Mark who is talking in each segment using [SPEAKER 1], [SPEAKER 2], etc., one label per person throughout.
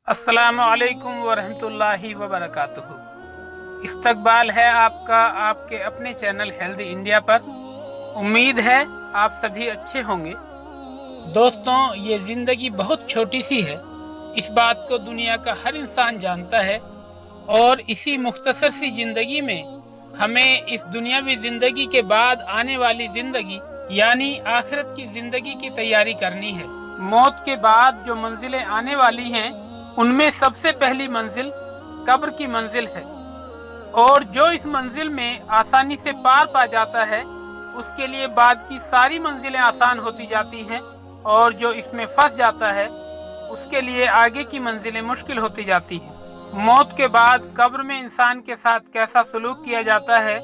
[SPEAKER 1] अस्सलामु अलैकुम वरहमतुल्लाहि वबरकातुहू। इस्तकबाल है आपका आपके अपने चैनल हेल्दी इंडिया पर। उम्मीद है आप सभी अच्छे होंगे। दोस्तों, ये ज़िंदगी बहुत छोटी सी है, इस बात को दुनिया का हर इंसान जानता है। और इसी मुख्तसर सी ज़िंदगी में हमें इस दुनियावी ज़िंदगी के बाद आने वाली ज़िंदगी यानी आखिरत की ज़िंदगी की तैयारी करनी है। मौत के बाद जो मंजिलें आने वाली हैं, उनमें सबसे पहली मंजिल कब्र की मंजिल है। और जो इस मंजिल में आसानी से पार पा जाता है, उसके लिए बाद की सारी मंजिलें आसान होती जाती हैं। और जो इसमें फंस जाता है, उसके लिए आगे की मंजिलें मुश्किल होती जाती हैं। मौत के बाद कब्र में इंसान के साथ कैसा सलूक किया जाता है,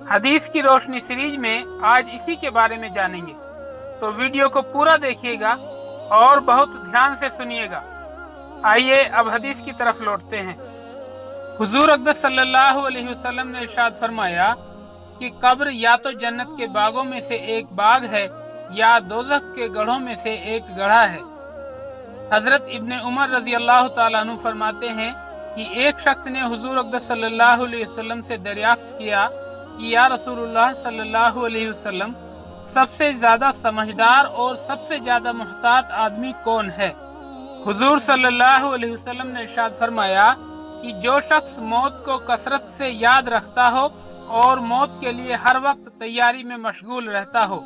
[SPEAKER 1] हदीस की रोशनी सीरीज में आज इसी के बारे में जानेंगे। तो वीडियो को पूरा देखिएगा और बहुत ध्यान से सुनिएगा। आइए अब हदीस की तरफ लौटते हैं। हुजूर अक़दस सल्लल्लाहु अलैहि वसल्लम ने इरशाद फरमाया कि कब्र या तो जन्नत के बागों में से एक बाग है या दोज़ख के गढ़ों में से एक गढ़ा है। हज़रत इब्ने उमर रज़ी अल्लाह ताला अन्हु फरमाते हैं कि एक शख्स ने हुजूर अक़दस सल्लल्लाहु अलैहि वसल्लम से दरियाफ्त किया कि या रसूलुल्लाह सल्लल्लाहु अलैहि वसल्लम, सबसे ज़्यादा समझदार और सबसे ज़्यादा मुहतात आदमी कौन है? हुजूर सल्लल्लाहु अलैहि वसल्लम ने इरशाद फरमाया कि जो शख्स मौत को कसरत से याद रखता हो और मौत के लिए हर वक्त तैयारी में मशगूल रहता हो,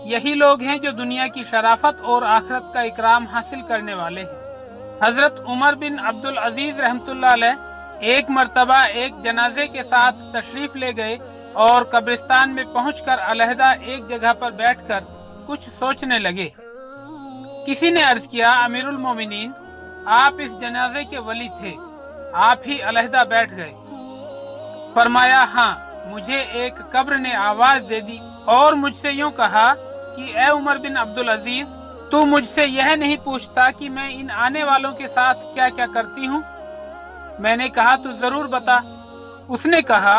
[SPEAKER 1] यही लोग हैं जो दुनिया की शराफत और आखिरत का इकराम हासिल करने वाले हैं। हज़रत उमर बिन अब्दुल अजीज रहमतुल्लाह अलैह एक मर्तबा एक जनाजे के साथ तशरीफ ले गए और कब्रिस्तान में पहुंचकर अलहदा एक जगह पर बैठकर कुछ सोचने लगे। किसी ने अर्ज किया, अमीरुल मोमिनीन, आप इस जनाजे के वली थे, आप ही अलहदा बैठ गए। फरमाया, हाँ, मुझे एक कब्र ने आवाज दे दी और मुझसे यूं कहा कि ए उमर बिन अब्दुल अजीज, तू मुझसे यह नहीं पूछता कि मैं इन आने वालों के साथ क्या क्या करती हूँ? मैंने कहा, तू जरूर बता। उसने कहा,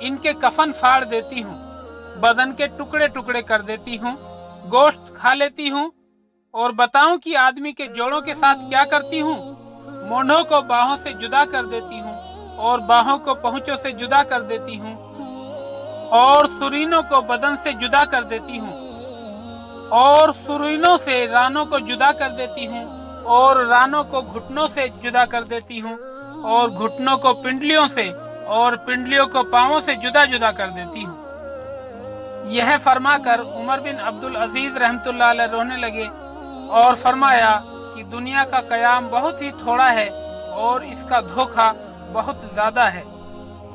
[SPEAKER 1] इनके कफन फाड़ देती हूँ, बदन के टुकड़े टुकड़े कर देती हूँ, गोश्त खा लेती हूँ। और बताऊं कि आदमी के जोड़ों के साथ क्या करती हूँ? मोंढों को बाहों से जुदा कर देती हूँ और बाहों को पहुंचों से जुदा कर देती हूँ और सुरीनों को बदन से जुदा कर देती हूँ और सुरीनों से रानों को जुदा कर देती हूँ और रानों को घुटनों से जुदा कर देती हूँ और घुटनों को पिंडलियों से और पिंडलियों को पांवों से जुदा जुदा कर देती हूँ। यह फरमाकर उमर बिन अब्दुल अजीज रहमतुल्लाह अलैह रोने लगे और फरमाया कि दुनिया का कयाम बहुत ही थोड़ा है और इसका धोखा बहुत ज्यादा है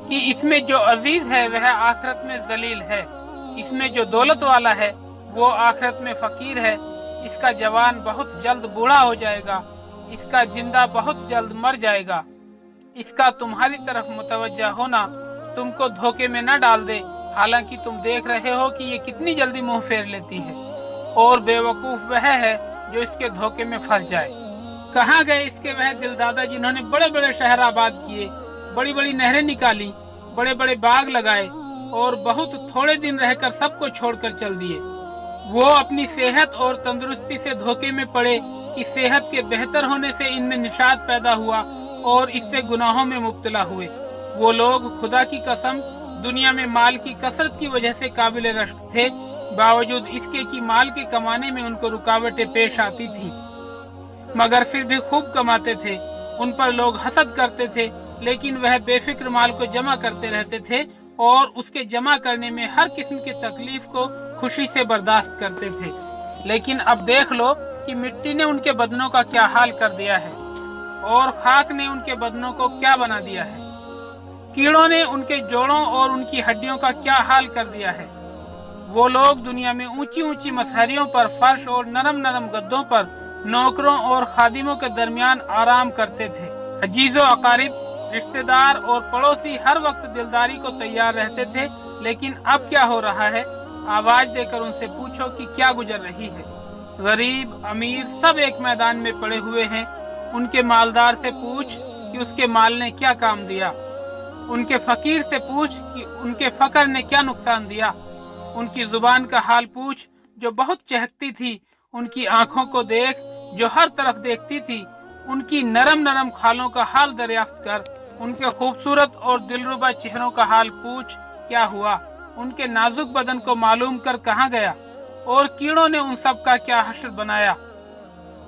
[SPEAKER 1] कि इसमें जो अजीज है वह आखिरत में जलील है, इसमें जो दौलत वाला है वो आखिरत में फकीर है। इसका जवान बहुत जल्द बूढ़ा हो जाएगा, इसका जिंदा बहुत जल्द मर जाएगा। इसका तुम्हारी तरफ मुतवज्जा होना तुमको धोखे में न डाल दे, हालांकि तुम देख रहे हो कि ये कितनी जल्दी मुंह फेर लेती है। और बेवकूफ वह है जो इसके धोखे में फंस जाए। कहाँ गए इसके वह दिलदादा जिन्होंने बड़े बड़े शहर आबाद किए, बड़ी बड़ी नहरें निकाली, बड़े बड़े बाग लगाए और बहुत थोड़े दिन रहकर सबको छोड़कर चल दिए। वो अपनी सेहत और तंदुरुस्ती से धोखे में पड़े कि सेहत के बेहतर होने से इनमें निशात पैदा हुआ और इससे गुनाहों में मुब्तला हुए। वो लोग खुदा की कसम दुनिया में माल की कसरत की वजह से काबिल रश्क थे, बावजूद इसके कि माल के कमाने में उनको रुकावटें पेश आती थी, मगर फिर भी खूब कमाते थे। उन पर लोग हसद करते थे, लेकिन वह बेफिक्र माल को जमा करते रहते थे और उसके जमा करने में हर किस्म की तकलीफ को खुशी से बर्दाश्त करते थे। लेकिन अब देख लो कि मिट्टी ने उनके बदनों का क्या हाल कर दिया है और खाक ने उनके बदनों को क्या बना दिया है। कीड़ों ने उनके जोड़ों और उनकी हड्डियों का क्या हाल कर दिया है। वो लोग दुनिया में ऊंची ऊंची मसहरियों पर, फर्श और नरम नरम गद्दों पर नौकरों और खादिमों के दरमियान आराम करते थे। अजीजो अकारिब, रिश्तेदार और पड़ोसी हर वक्त दिलदारी को तैयार रहते थे। लेकिन अब क्या हो रहा है? आवाज देकर उनसे पूछो कि क्या गुजर रही है। गरीब अमीर सब एक मैदान में पड़े हुए हैं। उनके मालदार से पूछ कि उसके माल ने क्या काम दिया, उनके फकीर से पूछ कि उनके फकर ने क्या नुकसान दिया। उनकी जुबान का हाल पूछ जो बहुत चहकती थी, उनकी आंखों को देख जो हर तरफ देखती थी, उनकी नरम नरम खालों का हाल दरियाफ्त कर, उनके खूबसूरत और दिलरुबा चेहरों का हाल पूछ क्या हुआ, उनके नाजुक बदन को मालूम कर कहाँ गया, और कीड़ों ने उन सब का क्या हश्र बनाया।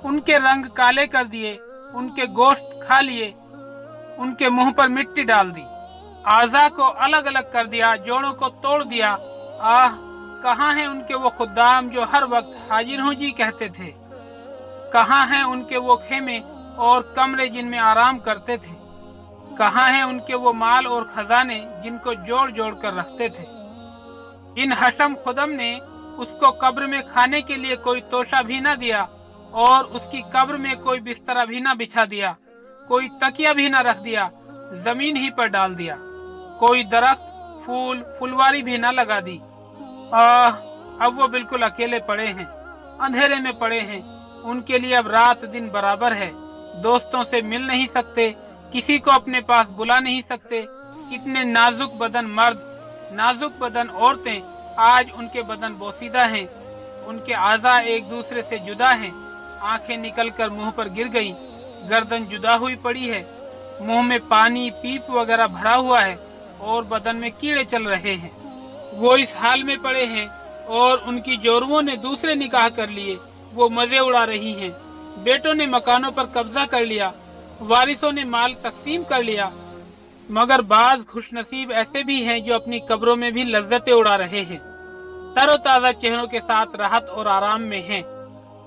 [SPEAKER 1] उनके रंग काले कर दिए, उनके गोश्त खा लिए, उनके मुंह पर मिट्टी डाल दी, आज़ा को अलग अलग कर दिया, जोड़ों को तोड़ दिया। आह, कहाँ हैं उनके वो खुद्दाम जो हर वक्त हाजिर हूँ जी कहते थे। कहाँ हैं उनके वो खेमे और कमरे जिनमें आराम करते थे। कहाँ हैं उनके वो माल और खजाने जिनको जोड़ जोड़ कर रखते थे। इन हशम खुदम ने उसको कब्र में खाने के लिए कोई तोशा भी न दिया, और उसकी कब्र में कोई बिस्तरा भी न बिछा दिया, कोई तकिया भी न रख दिया, जमीन ही पर डाल दिया, कोई दरख्त फूल फुलवारी भी न लगा दी। आह, अब वो बिल्कुल अकेले पड़े हैं, अंधेरे में पड़े हैं। उनके लिए अब रात दिन बराबर है। दोस्तों से मिल नहीं सकते, किसी को अपने पास बुला नहीं सकते। कितने नाजुक बदन मर्द, नाजुक बदन औरतें, आज उनके बदन बोसीदा हैं। उनके आज़ा एक दूसरे से जुदा हैं। आंखें निकलकर मुंह पर गिर गईं, गर्दन जुदा हुई पड़ी है, मुंह में पानी पीप वगैरह भरा हुआ है, और बदन में कीड़े चल रहे हैं। वो इस हाल में पड़े हैं, और उनकी जोरुओं ने दूसरे निकाह कर लिए। वो मजे उड़ा रही हैं। बेटों ने मकानों पर कब्जा कर लिया, वारिसों ने माल तकसीम कर लिया। मगर बाज खुशनसीब ऐसे भी हैं जो अपनी कब्रों में भी लज्जतें उड़ा रहे हैं, तरोताजा चेहरों के साथ राहत और आराम में हैं।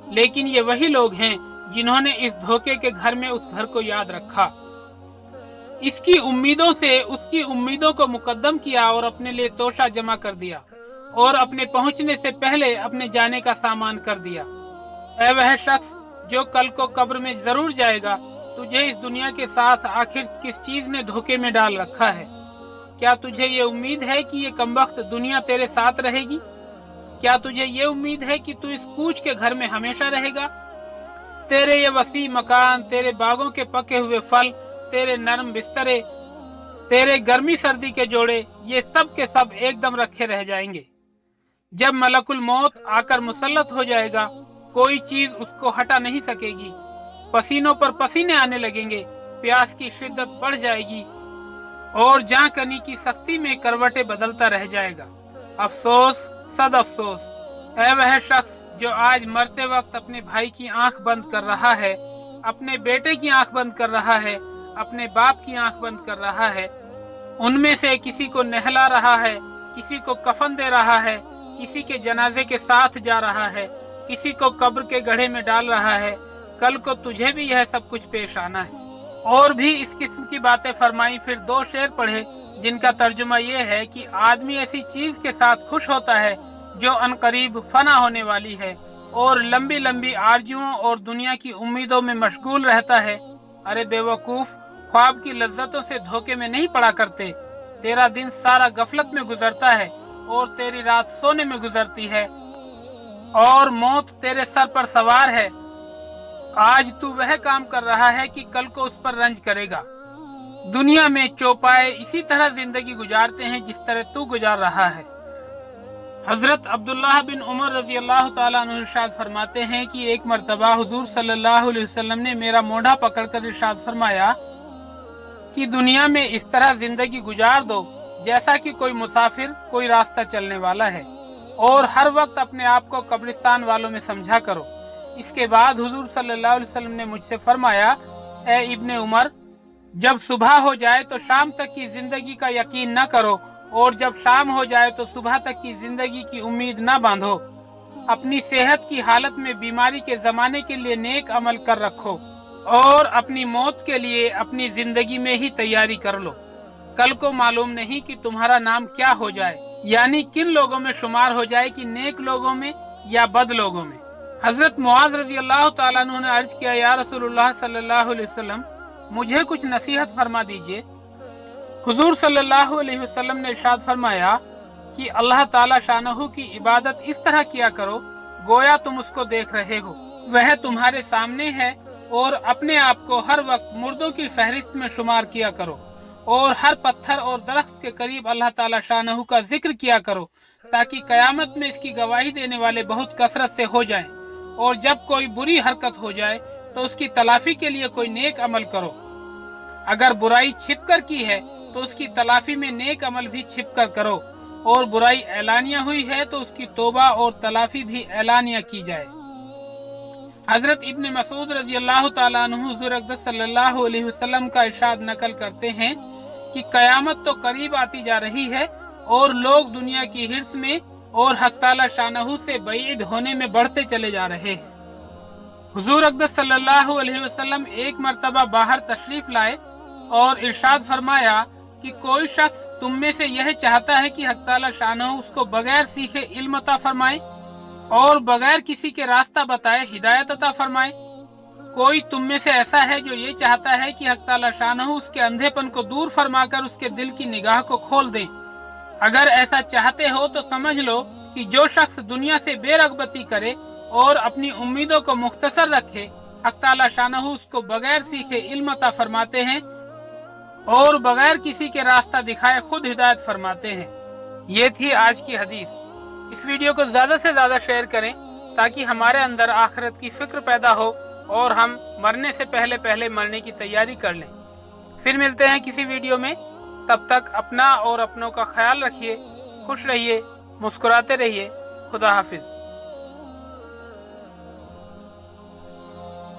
[SPEAKER 1] लेकिन ये वही लोग हैं जिन्होंने इस धोखे के घर में उस घर को याद रखा, इसकी उम्मीदों से उसकी उम्मीदों को मुकद्दम किया, और अपने लिए तोशा जमा कर दिया, और अपने पहुंचने से पहले अपने जाने का सामान कर दिया। ऐ वह शख्स जो कल को कब्र में जरूर जाएगा, तुझे इस दुनिया के साथ आखिर किस चीज ने धोखे में डाल रखा है? क्या तुझे ये उम्मीद है कि ये कमबख्त दुनिया तेरे साथ रहेगी? क्या तुझे ये उम्मीद है कि तू इस कूच के घर में हमेशा रहेगा? तेरे ये वसी मकान, तेरे बागों के पके हुए फल, तेरे नरम बिस्तरे, तेरे गर्मी सर्दी के जोड़े, ये सब के सब एकदम रखे रह जाएंगे। जब मलकुल मौत आकर मुसल्लत हो जाएगा, कोई चीज उसको हटा नहीं सकेगी। पसीनों पर पसीने आने लगेंगे, प्यास की शिद्दत बढ़ जाएगी, और जां कनी की सख्ती में करवटें बदलता रह जाएगा। अफसोस, सद अफसोस। ऐ वह शख्स जो आज मरते वक्त अपने भाई की आंख बंद कर रहा है, अपने बेटे की आंख बंद कर रहा है, अपने बाप की आंख बंद कर रहा है। उनमें से किसी को नहला रहा है, किसी को कफन दे रहा है, किसी के जनाजे के साथ जा रहा है, किसी को कब्र के गड्ढे में डाल रहा है। कल को तुझे भी यह सब कुछ पेश आना है। और भी इस किस्म की बातें फरमाई। फिर दो शेर पढ़े जिनका तर्जुमा ये है कि आदमी ऐसी चीज के साथ खुश होता है जो अनकरीब फना होने वाली है, और लंबी लंबी आरजुओं और दुनिया की उम्मीदों में मशगूल रहता है। अरे बेवकूफ, ख्वाब की लज्जतों से धोखे में नहीं पड़ा करते। तेरा दिन सारा गफलत में गुजरता है, और तेरी रात सोने में गुजरती है, और मौत तेरे सर पर सवार है। आज तू वह काम कर रहा है कि कल को उस पर रंज करेगा। दुनिया में चौपाए इसी तरह जिंदगी गुजारते हैं जिस तरह तू गुजार रहा है। हजरत अब्दुल्लाह बिन उमर रजी अल्लाह ताला अन्हु इरशाद फरमाते हैं कि एक मर्तबा हुजूर सल्लल्लाहु अलैहि वसल्लम ने मेरा मोढ़ा पकड़कर इरशाद फरमाया कि दुनिया में इस तरह जिंदगी गुजार दो जैसा कि कोई मुसाफिर कोई रास्ता चलने वाला है, और हर वक्त अपने आप को कब्रिस्तान वालों में समझा करो। इसके बाद हुजूर सल्लल्लाहु अलैहि वसल्लम ने मुझसे फरमाया, ए इब्ने उमर, जब सुबह हो जाए तो शाम तक की जिंदगी का यकीन न करो, और जब शाम हो जाए तो सुबह तक की जिंदगी की उम्मीद न बांधो। अपनी सेहत की हालत में बीमारी के जमाने के लिए नेक अमल कर रखो, और अपनी मौत के लिए अपनी जिंदगी में ही तैयारी कर लो। कल को मालूम नहीं कि तुम्हारा नाम क्या हो जाए, यानी किन लोगों में शुमार हो जाए, कि नेक लोगों में या बद लोगों में। हजरत मुआज रजी अल्लाह ताला अन्हु ने अर्ज किया, या रसूलुल्लाह सल्लल्लाहु अलैहि वसल्लम, मुझे कुछ नसीहत फरमा दीजिए। हुजूर सल्लल्लाहु अलैहि वसल्लम ने इरशाद फरमाया कि अल्लाह ताला शानहू की इबादत इस तरह किया करो गोया तुम उसको देख रहे हो, वह तुम्हारे सामने है, और अपने आप को हर वक्त मुर्दों की फहरिस्त में शुमार किया करो, और हर पत्थर और दरख्त के करीब अल्लाह ताला शानहू का जिक्र किया करो, ताकि कयामत में इसकी गवाही देने वाले बहुत कसरत से हो जाएं। और जब कोई बुरी हरकत हो जाए तो उसकी तलाफी के लिए कोई नेक अमल करो। अगर बुराई छिप कर की है तो उसकी तलाफी में नेक अमल भी छिप कर करो, और बुराई ऐलानिया हुई है तो उसकी तौबा और तलाफी भी ऐलानिया की जाए। हजरत इब्न मसूद रजी अल्लाह ताला अन्हु हुज़ूर अक़दस सल्लल्लाहु अलैहि वसल्लम का इरशाद नकल करते हैं कि कयामत तो करीब आती जा रही है और लोग दुनिया की हिर्स में और हक़ ताला शानहू से बईद होने में बढ़ते चले जा रहे हैं। हुज़ूर अक़दस सल्लल्लाहु अलैहि वसल्लम एक मर्तबा बाहर तशरीफ लाए और इरशाद फरमाया कि कोई शख्स तुम में से यह चाहता है कि हक़ ताला शानहू उसको बगैर सीखे इल्म अता फरमाए और बगैर किसी के रास्ता बताए हिदायत अता फरमाए। कोई तुम में से ऐसा है जो ये चाहता है कि हक़ ताला शानहू उसके अंधेपन को दूर फरमाकर उसके दिल की निगाह को खोल दें। अगर ऐसा चाहते हो तो समझ लो कि जो शख्स दुनिया से बेरगबती करे और अपनी उम्मीदों को मुख्तसर रखे, हक़ ताला शानहू उसको बगैर सीखे इल्म अता फरमाते हैं और बगैर किसी के रास्ता दिखाए खुद हिदायत फरमाते हैं। ये थी आज की हदीस। इस वीडियो को ज़्यादा से ज़्यादा शेयर करें ताकि हमारे अंदर आखिरत की फ़िक्र पैदा हो और हम मरने से पहले पहले मरने की तैयारी कर लें। फिर मिलते हैं किसी वीडियो में, तब तक अपना और अपनों का ख्याल रखिए, खुश रहिए, मुस्कुराते रहिए। खुदा हाफिज़।